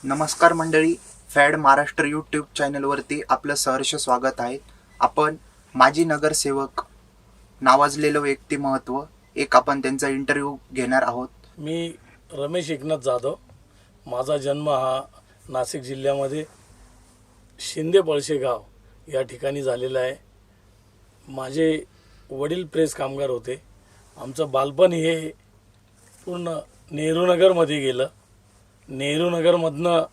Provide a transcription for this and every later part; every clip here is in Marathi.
नमस्कार मंडळी, फॅड महाराष्ट्र यूट्यूब चॅनलवरती आपलं सहर्ष स्वागत आहे. आपण माजी नगरसेवक नावाजलेलं व्यक्तिमत्व आपण त्यांचा इंटरव्ह्यू घेणार आहोत. मी रमेश एकनाथ जाधव. माझा जन्म हा नाशिक जिल्ह्यामध्ये शिंदे पळशे गाव या ठिकाणी झालेला आहे. माझे वडील प्रेस कामगार होते. आमचं बालपण हे पूर्ण नेहरूनगरमध्ये गेलं. नेहरूनगरमधनं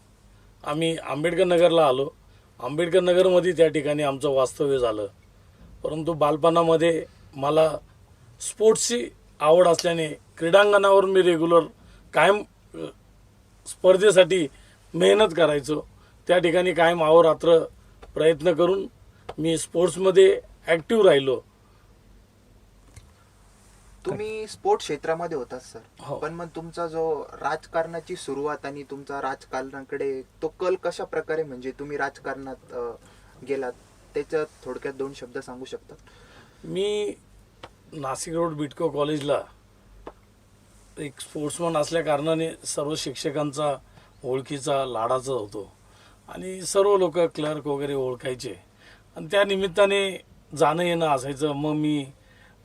आम्ही आंबेडकर नगरला आलो. आंबेडकर नगरमध्ये त्या ठिकाणी आमचं वास्तव्य झालं. परंतु बालपणामध्ये मला स्पोर्ट्सची आवड असल्याने क्रीडांगणावर मी रेग्युलर कायम स्पर्धेसाठी मेहनत करायचो. त्या ठिकाणी कायम अहोरात्र प्रयत्न करून मी स्पोर्ट्समध्ये ॲक्टिव्ह राहिलो. तुम्ही स्पोर्ट्स क्षेत्रामध्ये होतात सर, हो. पण मग तुमचा जो राजकारणाची सुरुवात आणि तुमचा राजकारणाकडे तो कल कशा प्रकारे, म्हणजे तुम्ही राजकारणात गेलात, त्याच्यात थोडक्यात 2 शब्द सांगू शकता? मी नाशिक रोड बिटको कॉलेजला एक स्पोर्ट्समन असल्या कारणाने सर्व शिक्षकांचा ओळखीचा लाडाचा होतो आणि सर्व लोक क्लर्क वगैरे ओळखायचे आणि त्या निमित्ताने जाणं येणं असायचं. मग मी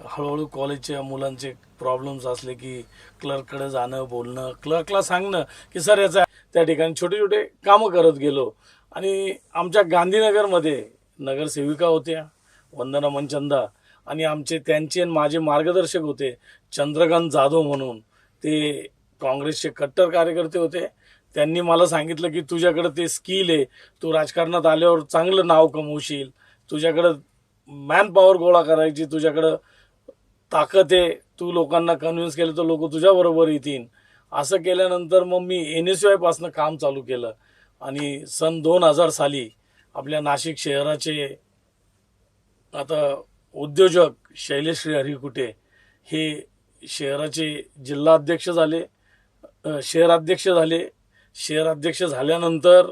हळूहळू कॉलेजच्या मुलांचे प्रॉब्लेम्स असले की क्लर्ककडे जाणं, बोलणं, क्लर्कला सांगणं की सर याचा त्या ठिकाणी छोटे छोटे कामं करत गेलो. आणि आमच्या गांधीनगरमध्ये नगरसेविका होत्या वंदना मनचंदा आणि त्यांचे माझे मार्गदर्शक होते चंद्रकांत जाधव म्हणून. ते काँग्रेसचे कट्टर कार्यकर्ते होते. त्यांनी मला सांगितलं की तुझ्याकडं ते स्किल आहे, तू राजकारणात आल्यावर चांगलं नाव कमवशील, तुझ्याकडं मॅन पॉवर गोळा करायची, तुझ्याकडं ताकद आहे, तू लोकांना कन्व्हिन्स केलं तर लोक तुझ्याबरोबर येतील. असं केल्यानंतर मग मी NSY काम चालू केलं आणि सन 2000 साली आपल्या नाशिक शहराचे आता उद्योजक शैलेश्री हरिकुटे हे शहराचे जिल्हाध्यक्ष झाले, शहराध्यक्ष झाले. शहराध्यक्ष झाल्यानंतर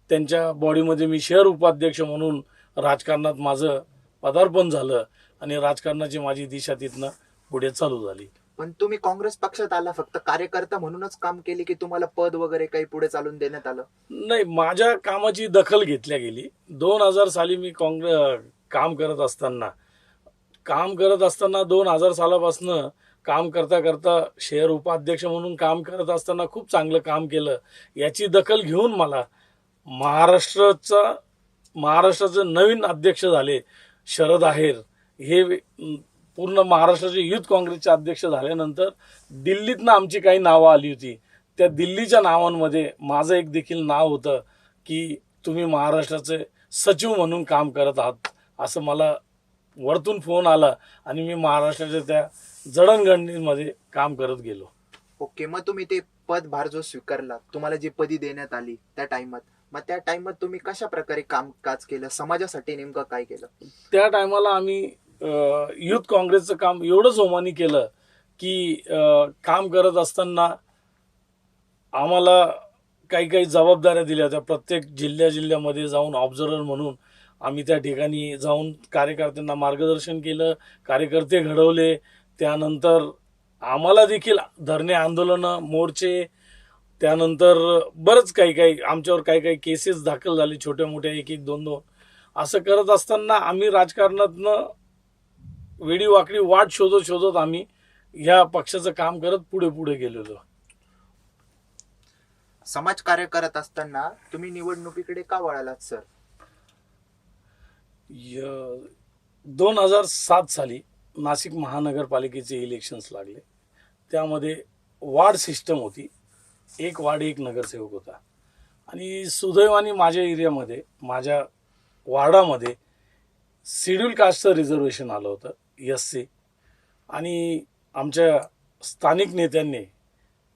त्यांच्या बॉडीमध्ये मी शहर उपाध्यक्ष म्हणून राजकारणात माझं पदार्पण झालं आणि राजकारणाची माझी दिशा तिथनं पुढे चालू झाली. पण तुम्ही काँग्रेस पक्षात आला फक्त कार्यकर्ता म्हणूनच काम केले की तुम्हाला पद वगैरे काही पुढे चालून देण्यात आलं? नाही, माझ्या कामाची दखल घेतल्या गेली. 2000 साली मी काम करत असताना 2000 सालापासून काम करता करता शहर उपाध्यक्ष म्हणून काम करत असताना खूप चांगलं काम केलं. याची दखल घेऊन मला महाराष्ट्राचे नवीन अध्यक्ष झाले शरद आहेर. हे पूर्ण महाराष्ट्राचे युथ काँग्रेसचे अध्यक्ष झाल्यानंतर दिल्लीतनं आमची काही नावं आली होती. त्या दिल्लीच्या नावांमध्ये माझं एक देखील नाव होतं की तुम्ही महाराष्ट्राचे सचिव म्हणून काम करत आहात. असं मला वरतून फोन आला आणि मी महाराष्ट्राच्या त्या जडणघडणीमध्ये काम करत गेलो. ओके, मग तुम्ही ते पदभार जो स्वीकारला, तुम्हाला जी पदी देण्यात आली त्या टाइमात तुम्ही कशा प्रकारे कामकाज केलं, समाजासाठी नेमकं काय केलं? त्या टायमाला आम्ही युथ काँग्रेसचं काम एवढं जोमाने केलं की काम करत असताना आम्हाला काही काही जबाबदाऱ्या दिल्या होत्या. प्रत्येक जिल्ह्यामध्ये जाऊन ऑब्झर्वर म्हणून आम्ही त्या ठिकाणी जाऊन कार्यकर्त्यांना मार्गदर्शन केलं, कार्यकर्ते घडवले. त्यानंतर आम्हाला देखील धरणे, आंदोलनं, मोर्चे, त्यानंतर बरंच काही आमच्यावर काही केसेस दाखल झाले, छोट्या मोठ्या, 1-1, 2-2. असं करत असताना आम्ही राजकारणातनं वेडी वाकडी वाट शोधत आम्ही ह्या पक्षाचं काम करत पुढे गेलेलो. समाज कार्य करत असताना तुम्ही निवडणुकीकडे का वळालात सर? 2007 साली नाशिक महानगरपालिकेचे इलेक्शन्स लागले. त्यामध्ये वार्ड सिस्टम होती. एक वार्ड एक नगरसेवक होता आणि सुदैवाने माझ्या एरियामध्ये, माझ्या वार्डामध्ये शेड्यूल कास्टचं रिझर्वेशन आलं होतं, SC. आणि आमच्या स्थानिक नेत्यांनी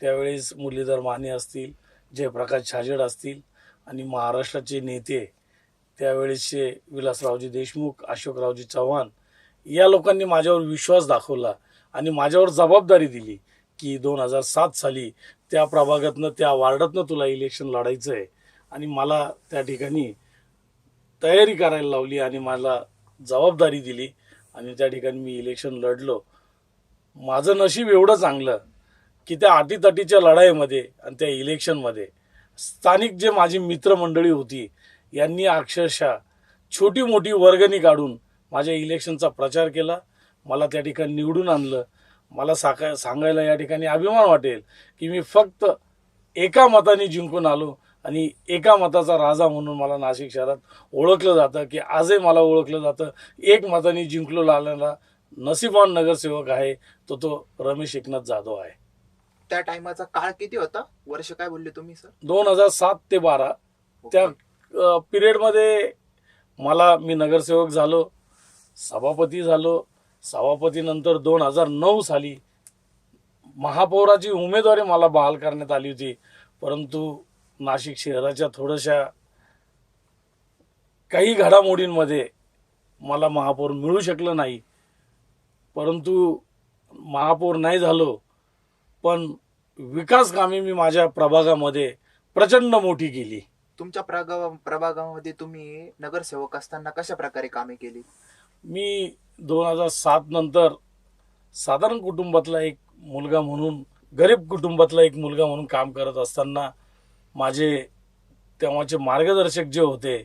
त्यावेळेस मुरलीधर माने असतील, जयप्रकाश छाजेड असतील आणि महाराष्ट्राचे नेते त्यावेळेसचे विलासरावजी देशमुख, अशोकरावजी चव्हाण या लोकांनी माझ्यावर विश्वास दाखवला आणि माझ्यावर जबाबदारी दिली की 2007 साली त्या प्रभागातनं, त्या वार्डातनं तुला इलेक्शन लढायचं आहे. आणि मला त्या ठिकाणी तयारी करायला लावली आणि मला जबाबदारी दिली आणि त्या ठिकाणी मी इलेक्शन लढलो. माझं नशीब एवढं चांगलं की त्या अटीतटीच्या लढाईमध्ये आणि त्या इलेक्शनमध्ये स्थानिक जे माझी मित्रमंडळी होती यांनी अक्षरशः छोटी मोठी वर्गणी काढून माझ्या इलेक्शनचा प्रचार केला, मला त्या ठिकाणी निवडून आणलं. मला सांगायला या ठिकाणी अभिमान वाटेल की मी फक्त एका मताने जिंकून आलो आणि एका मताचा राजा म्हणून मला नाशिक शहरात ओळखलं जातं, की आजही मला ओळखलं जातं. एक मताने जिंकलो लावलेला नशीबवान नगरसेवक आहे तो रमेश एकनाथ जाधव आहे. त्या टायमाचा काळ किती होता? वर्ष काय बोलले तुम्ही सर? 2007 ते 12 त्या पिरियडमध्ये मी नगरसेवक झालो, सभापती झालो. सभापतीनंतर 2009 साली महापौराची उमेदवारी मला बहाल करण्यात आली होती, परंतु नाशिक शहराच्या थोड्याशा काही घडामोडींमध्ये मला महापौर मिळू शकलं नाही. परंतु महापौर नाही झालो, पण विकास कामे मी माझ्या प्रभागामध्ये प्रचंड मोठी केली. तुमच्या प्रभागामध्ये तुम्ही नगरसेवक असताना कशा प्रकारे कामे केली? मी 2007 नंतर साधारण कुटुंबातला एक मुलगा म्हणून, गरीब कुटुंबातला एक मुलगा म्हणून काम करत असताना माझे तेव्हाचे मार्गदर्शक जे होते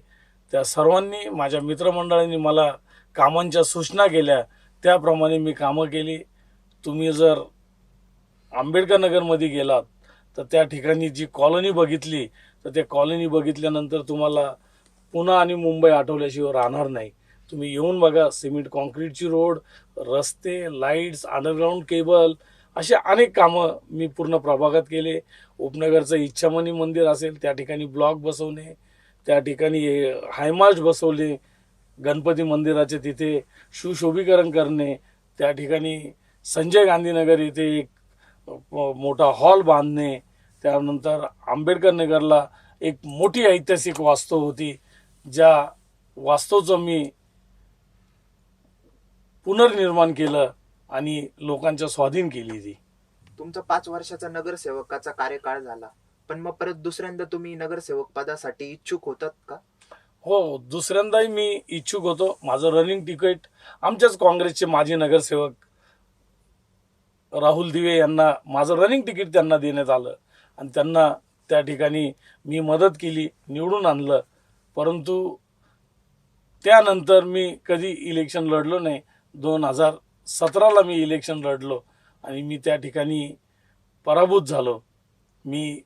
त्या सर्वांनी, माझ्या मित्रमंडळांनी मला कामांच्या सूचना केल्या, त्याप्रमाणे मी कामं केली. तुम्ही जर आंबेडकर नगरमध्ये गेलात तर त्या ठिकाणी जी कॉलनी बघितली, तर त्या कॉलनी बघितल्यानंतर तुम्हाला पुणे आणि मुंबई आठवल्याशिवाय राहणार नाही. तुम्ही येऊन बघा, सिमेंट कॉन्क्रीटची रोड, रस्ते, लाईट्स, अंडरग्राऊंड केबल, असे अनेक कामं मी पूर्ण प्रभागात केले. उपनगरचं इच्छामणी मंदिर असेल त्या ठिकाणी ब्लॉक बसवणे, त्या ठिकाणी हायमार्च बसवले, गणपती मंदिराचे तिथे सुशोभीकरण करणे, त्या ठिकाणी संजय गांधी नगर येथे एक मोठा हॉल बांधणे, त्यानंतर आंबेडकर नगरला एक मोठी ऐतिहासिक वास्तू होती, ज्या वास्तूचं मी पुनर्निर्माण केलं आणि लोकांच्या स्वाधीन केली ती. तुमचा 5 वर्षाचा नगरसेवकाचा कार्यकाळ झाला, पण मग परत दुसऱ्यांदा तुम्ही नगरसेवक पदासाठी इच्छुक होतात का? हो, दुसऱ्यांदाही मी इच्छुक होतो. माझं रनिंग तिकीट आमच्याच काँग्रेसचे माजी नगरसेवक राहुल दिवे यांना माझं रनिंग तिकीट त्यांना देण्यात आलं आणि त्यांना त्या ठिकाणी मी मदत केली, निवडून आणलं. परंतु त्यानंतर मी कधी इलेक्शन लढलो नाही. 2017ला मी इलेक्शन लढलो आणि मी त्या ठिकाणी पराभूत झालो. मी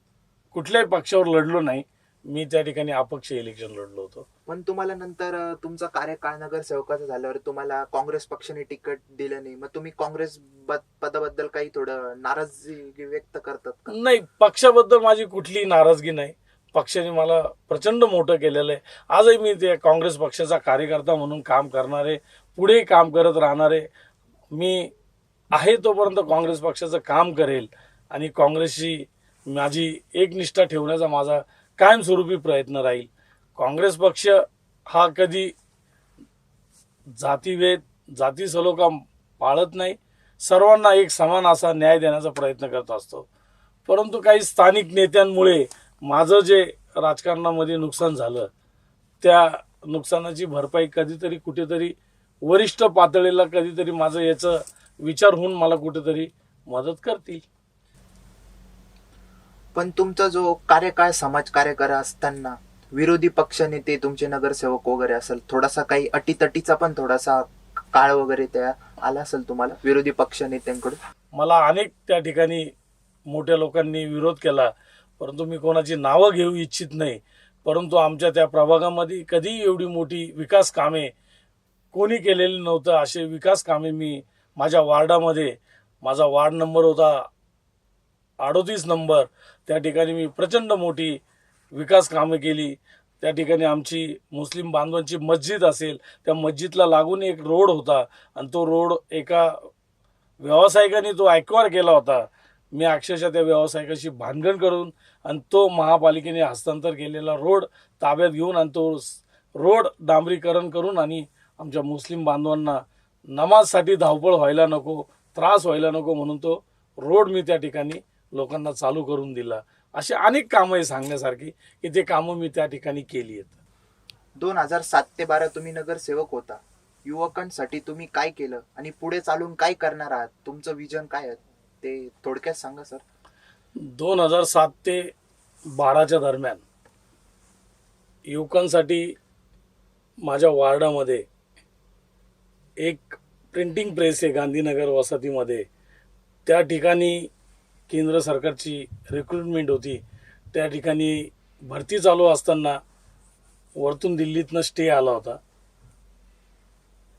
कुठल्याही पक्षावर लढलो नाही, मी त्या ठिकाणी अपक्ष इलेक्शन लढलो होतो. पण तुम्हाला नंतर तुमचा कार्यकाळ नगरसेवकाचा झाल्यावर तुम्हाला काँग्रेस पक्षाने तिकीट दिलं नाही, मग तुम्ही काँग्रेस पदाबद्दल काही थोडं नाराजगी व्यक्त करतात का? नाही, पक्षाबद्दल माझी कुठलीही नाराजगी नाही. पक्षाने मला प्रचंड मोठं केलेलं आहे. आजही मी ते काँग्रेस पक्षाचा कार्यकर्ता म्हणून काम करणारे, पुढे काम करत राहणारे. मी आहे तोपर्यंत काँग्रेस पक्षाचं काम करेल आणि काँग्रेसशी माझी एकनिष्ठा ठेवण्याचा माझा कायमस्वरूपी प्रयत्न राहील. काँग्रेस पक्ष हा कधी जातीभेद, जाती सलोखा पाळत नाही, सर्वांना एक समान असा न्याय देण्याचा प्रयत्न करत असतो. परंतु काही स्थानिक नेत्यांमुळे माझं जे राजकारणामध्ये नुकसान झालं, त्या नुकसानाची भरपाई कधीतरी कुठेतरी वरिष्ठ पातळीला कधीतरी माझं याचं विचार होऊन मला कुठेतरी मदत करतील. पण तुमचा जो कार्यकाळ समाज कार्य असताना विरोधी पक्ष नेते तुमचे नगरसेवक वगैरे असेल, थोडासा काही अटीतटीचा पण थोडासा काळ वगैरे त्या आला असेल तुम्हाला विरोधी पक्ष नेत्यांकडून? मला अनेक त्या ठिकाणी मोठ्या लोकांनी विरोध केला, परंतु मी कोणाची नावं घेऊ इच्छित नाही. परंतु आमच्या त्या प्रभागामध्ये कधी एवढी मोठी विकास कामे कोणी केलेली नव्हतं. असे विकास कामे मी माझ्या वार्डामध्ये, माझा वार्ड नंबर होता 38 नंबर, त्या ठिकाणी मी प्रचंड मोठी विकास कामे केली. त्या ठिकाणी आमची मुस्लिम बांधवांची मस्जिद असेल, त्या मस्जिदला लागून एक रोड होता आणि तो रोड एका व्यावसायिकाने तो ॲक्वायर केला होता. मी अक्षरशः त्या व्यावसायिकाशी भांडण करून आणि तो महापालिकेने हस्तांतर केलेला रोड ताब्यात घेऊन आणि तो रोड डांबरीकरण करून आणि आमच्या मुस्लिम बांधवांना नमाजसाठी धावपळ व्हायला नको, त्रास व्हायला नको म्हणून तो रोड मी त्या ठिकाणी लोकांना चालू करून दिला. अशी अनेक कामं आहे सांगण्यासारखी, की ते कामं मी त्या ठिकाणी केली आहेत. 2007 ते 12 तुम्ही नगरसेवक होता. युवकांसाठी तुम्ही काय केलं आणि पुढे चालून काय करणार आहात? तुमचं विजन काय आहे ते थोडक्यात सांगा सर. 2007 ते 2012च्या दरम्यान युवकांसाठी माझ्या वार्डामध्ये एक प्रिंटिंग प्रेस आहे गांधीनगर वसाहतीमध्ये. त्या ठिकाणी केंद्र सरकारची रिक्रुटमेंट होती. त्या ठिकाणी भरती चालू असताना वरतून दिल्लीतनं स्टे आला होता.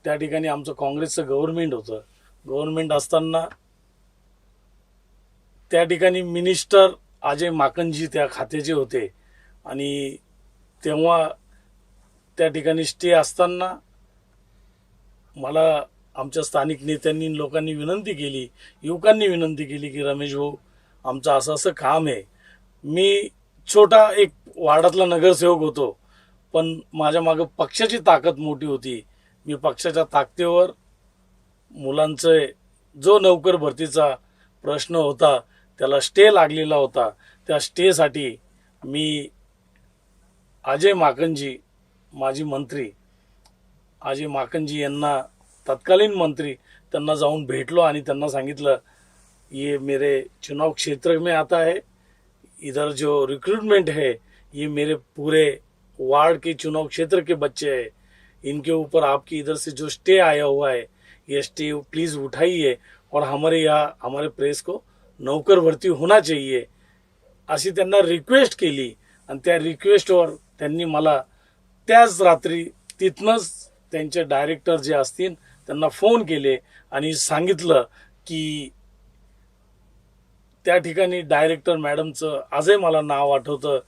त्या ठिकाणी आमचं काँग्रेसचं गव्हर्नमेंट होतं. गव्हर्नमेंट असताना त्या ठिकाणी मिनिस्टर अजय माकनजी त्या खात्याचे होते आणि तेव्हा त्या ठिकाणी स्टे असताना मला आमच्या स्थानिक नेत्यांनी लोकांनी विनंती केली, युवकांनी विनंती केली की रमेश भाऊ, आमचं असं असं काम आहे. मी छोटा एक वार्डातला नगरसेवक होतो, पण माझ्या मागं पक्षाची ताकद मोठी होती. मी पक्षाच्या ताकदीवर मुलांचं जो नोकर भरतीचा प्रश्न होता त्याला स्टे लागलेला होता. त्या स्टेसाठी मी अजय माकनजी, माजी मंत्री अजय माकनजी यांना, तत्कालीन मंत्री, त्यांना जाऊन भेटलो आणि त्यांना सांगितलं, ये मेरे चुनाव क्षेत्र में आता है, इधर जो रिक्रूटमेंट है ये मेरे पूरे वार्ड के चुनाव क्षेत्र के बच्चे हैं, इनके ऊपर आपकी इधर से जो स्टे आया हुआ है ये स्टे प्लीज़ उठाइए और हमारे यहाँ हमारे प्रेस को नौकर भरती होना चाहिए, अशी त्यांना रिक्वेस्ट केली. आणि त्या रिक्वेस्टवर त्यांनी मला त्याच रात्री तिथनंच त्यांचे डायरेक्टर जे असतील त्यांना फोन केले आणि सांगितलं की त्या ठिकाणी डायरेक्टर मॅडमचं आजही मला नाव आठवतं,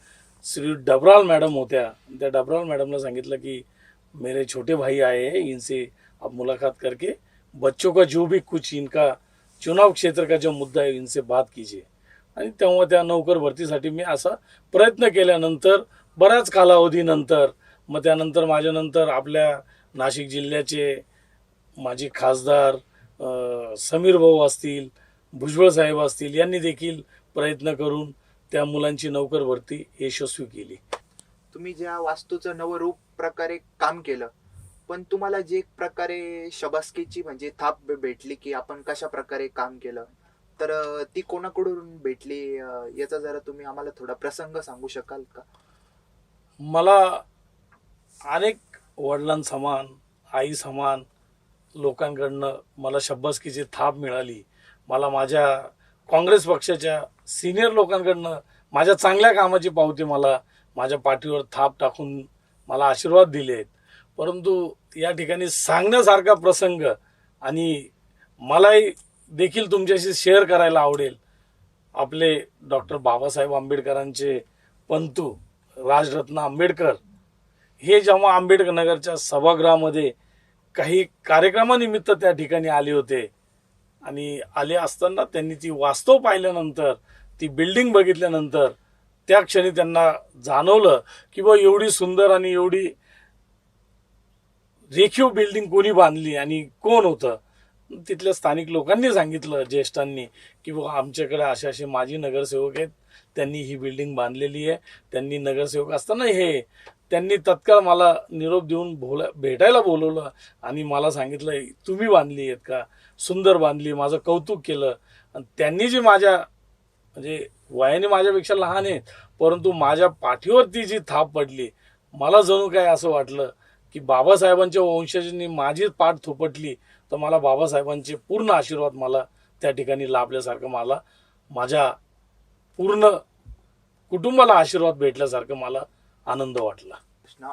श्री डबराल मॅडम होत्या. त्या डबराल मॅडमला सांगितलं की मेरे छोटे भाई आए हैं, इनसे आप मुलाकात करके बच्चों का जो भी कुछ इनका चुनाव क्षेत्र का जो मुद्दा है इनसे बात कीजिए. आणि तेव्हा त्या नोकर भरतीसाठी मी असा प्रयत्न केल्यानंतर बऱ्याच कालावधीनंतर मग त्यानंतर माझ्यानंतर आपल्या नाशिक जिल्ह्याचे माजी खासदार समीर भाऊ असतील, भुजबळ साहेब असतील, यांनी देखील प्रयत्न करून त्या मुलांची नोकर भरती यशस्वी केली. तुम्ही ज्या वास्तूचं नवरूप प्रकारे काम केलं, पण तुम्हाला जे एक प्रकारे शबासकीची म्हणजे थाप भेटली की आपण कशा प्रकारे काम केलं, तर ती कोणाकडून भेटली, याचा जरा तुम्ही आम्हाला थोडा प्रसंग सांगू शकाल का? मला अनेक वडिलांसमान, आई समान लोकांकडनं मला शब्बासकीची थाप मिळाली. मला माझ्या काँग्रेस पक्षाच्या सिनियर लोकांकडनं माझ्या चांगल्या कामाची पावती मला माझ्या पाठीवर थाप टाकून मला आशीर्वाद दिलेत. परंतु या ठिकाणी सांगण्यासारखा प्रसंग आणि मलाही देखील तुमच्याशी शेअर करायला आवडेल. आपले डॉक्टर बाबासाहेब आंबेडकरांचे पंतू राजरत्न आंबेडकर हे जेव्हा आंबेडकर नगरच्या सभागृहामध्ये काही कार्यक्रमानिमित्त त्या ठिकाणी आले होते आणि आले असताना त्यांनी ती वास्तव पाहिल्यानंतर, ती बिल्डिंग बघितल्यानंतर त्या क्षणी त्यांना जाणवलं की बा एवढी सुंदर आणि एवढी रेखीव बिल्डिंग कोणी बांधली आणि कोण होतं. तिथल्या स्थानिक लोकांनी सांगितलं, ज्येष्ठांनी, की बघा आमच्याकडे असे असे माजी नगरसेवक आहेत, त्यांनी ही बिल्डिंग बांधलेली आहे. त्यांनी नगरसेवक असताना हे त्यांनी तत्काळ मला निरोप देऊन भेटायला बोलवलं आणि मला सांगितलं, तुम्ही बांधली आहेत का, सुंदर बांधली, माझं कौतुक केलं. आणि त्यांनी जी माझ्या म्हणजे वयाने माझ्यापेक्षा लहान आहेत, परंतु माझ्या पाठीवरती जी थाप पडली, मला जणू काय असं वाटलं की बाबासाहेबांच्या वंशजांनी माझी पाठ थोपटली, तर मला बाबासाहेबांचे पूर्ण आशीर्वाद मला त्या ठिकाणी लाभल्यासारखं, मला माझ्या पूर्ण कुटुंबाला आशीर्वाद भेटल्यासारखं मला आनंद वाटला.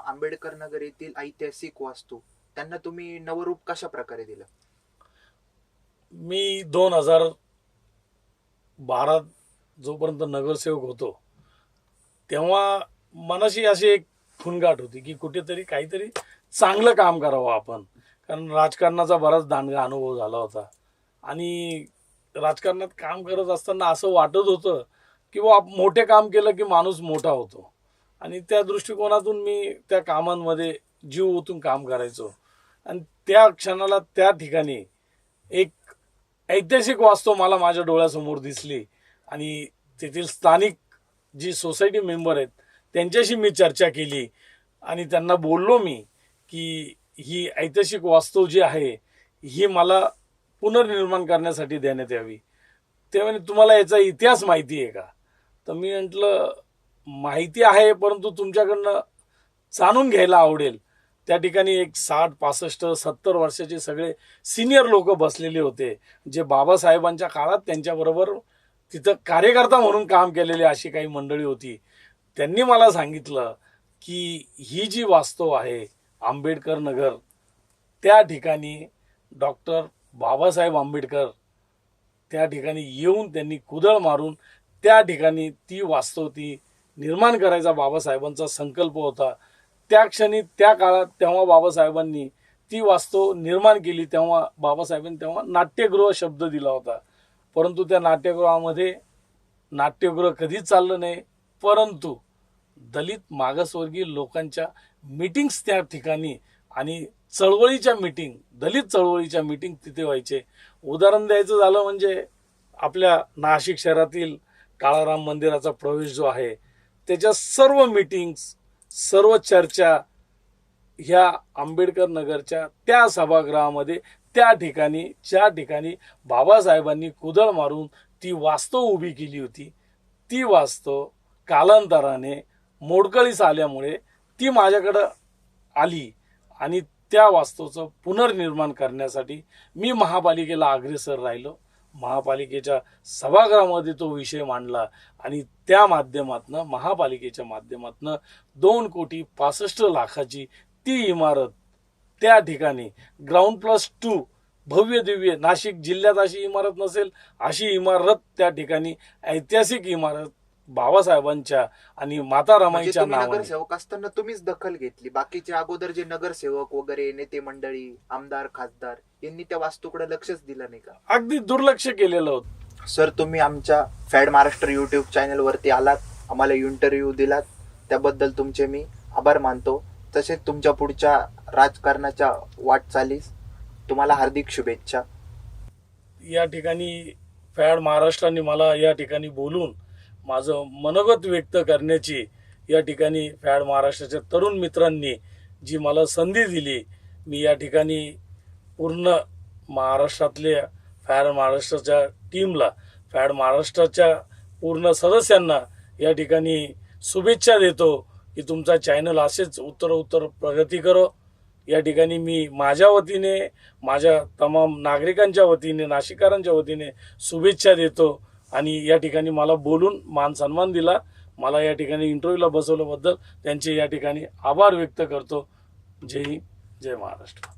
आंबेडकर नगर येथील ऐतिहासिक वास्तू त्यांना तुम्ही नवरूप कशा प्रकारे दिलं? मी 2012 जोपर्यंत नगरसेवक होतो तेव्हा मनाशी अशी एक फुणगाठ होती की कुठेतरी काहीतरी चांगलं काम करावं आपण. कारण राजकारणाचा बराच दांडगा अनुभव झाला होता आणि राजकारणात काम करत असताना असं वाटत होतं की बा मोठे काम केलं की माणूस मोठा होतो. आणि त्या दृष्टिकोनातून मी त्या कामांमध्ये जीव ओतून काम करायचो. आणि त्या क्षणाला त्या ठिकाणी एक ऐतिहासिक वास्तव मला माझ्या डोळ्यासमोर दिसली आणि तेथील स्थानिक जी सोसायटी मेंबर आहेत त्यांच्याशी मी चर्चा केली आणि त्यांना बोललो मी की ही ऐतिहासिक वास्तव जी आहे ही मला पुनर्निर्माण करण्यासाठी देण्यात यावी. ते म्हणे, तुम्हाला याचा इतिहास माहिती आहे का? तर मी म्हटलं, माहिती आहे, परंतु तुमच्याकडनं जाणून घ्यायला आवडेल. त्या ठिकाणी एक 60, 65, 70 वर्षाचे सगळे सिनियर लोक बसलेले होते, जे बाबासाहेबांच्या काळात त्यांच्याबरोबर तिथं कार्यकर्ता म्हणून काम केलेले अशी काही मंडळी होती. त्यांनी मला सांगितलं की ही जी वास्तव आहे आंबेडकर नगर, त्या ठिकाणी डॉक्टर बाबासाहेब आंबेडकर त्या ठिकाणी येऊन त्यांनी कुदळ मारून त्या ठिकाणी ती वास्तव ती निर्माण करायचा बाबासाहेबांचा संकल्प होता. त्या क्षणी त्या काळात तेव्हा बाबासाहेबांनी ती वास्तव निर्माण केली. तेव्हा बाबासाहेबांनी तेव्हा नाट्यगृह शब्द दिला होता, परंतु त्या नाट्यगृहामध्ये नाट्यगृह कधीच चाललं नाही. परंतु दलित मागासवर्गीय लोकांच्या मीटिंग्स त्या ठिकाणी आणि चळवळीच्या मीटिंग, दलित चळवळीच्या मीटिंग तिथे व्हायचे. उदाहरण द्यायचं झालं म्हणजे आपल्या नाशिक शहरातील काळाराम मंदिराचा प्रवेश जो आहे, त्याच्या सर्व मीटिंग्स, सर्व चर्चा ह्या आंबेडकर नगरच्या त्या सभागृहामध्ये, त्या ठिकाणी ज्या ठिकाणी बाबासाहेबांनी कुदळ मारून ती वास्तव उभी केली होती, ती वास्तव कालांतराने मोडकळीस आल्यामुळे ती माझ्याकडं आली आणि त्या वास्तूचं पुनर्निर्माण करण्यासाठी मी महापालिकेला अग्रेसर राहिलो. महापालिकेच्या सभागृहामध्ये तो विषय मांडला आणि त्या माध्यमातनं, महापालिकेच्या माध्यमातनं 2,65,00,000ची ती इमारत त्या ठिकाणी ग्राउंड+2 भव्य दिव्य, नाशिक जिल्ह्यात अशी इमारत नसेल अशी इमारत, त्या ठिकाणी ऐतिहासिक इमारत बाबासाहेबांच्या आणि माता रमाईच्या नावाने. नगरसेवक असताना तुम्हीच दखल घेतली, बाकीचे अगोदर जे नगरसेवक वगैरे नेते मंडळी, आमदार, खासदार यांनी त्या वास्तूकडे लक्षच दिलं नाही का? अगदी दुर्लक्ष केलेलं होतं. सर, तुम्ही आमच्या फॅड महाराष्ट्र युट्यूब चॅनलवरती आलात, आम्हाला इंटरव्ह्यू दिलात, त्याबद्दल तुमचे मी आभार मानतो. तसेच तुमच्या पुढच्या राजकारणाच्या वाटचालीस तुम्हाला हार्दिक शुभेच्छा. या ठिकाणी फॅड महाराष्ट्राने मला या ठिकाणी बोलून माझं मनोगत व्यक्त करण्याची, या ठिकाणी फॅड महाराष्ट्राच्या तरुण मित्रांनी जी मला संधी दिली, मी या ठिकाणी पूर्ण महाराष्ट्रातल्या फॅड महाराष्ट्राच्या टीमला, फॅड महाराष्ट्राच्या पूर्ण सदस्यांना या ठिकाणी शुभेच्छा देतो की तुमचा चॅनल असेच उत्तर प्रगती करो. या ठिकाणी मी माझ्या वतीने, माझ्या तमाम नागरिकांच्या वतीने, नाशिककरांच्या वतीने शुभेच्छा देतो. आणि या ठिकाणी मला बोलून मान सन्मान दिला, मला या ठिकाणी इंटरव्ह्यूला बसवल्याबद्दल त्यांचे या ठिकाणी आभार व्यक्त करतो. जय हिंद, जय महाराष्ट्र.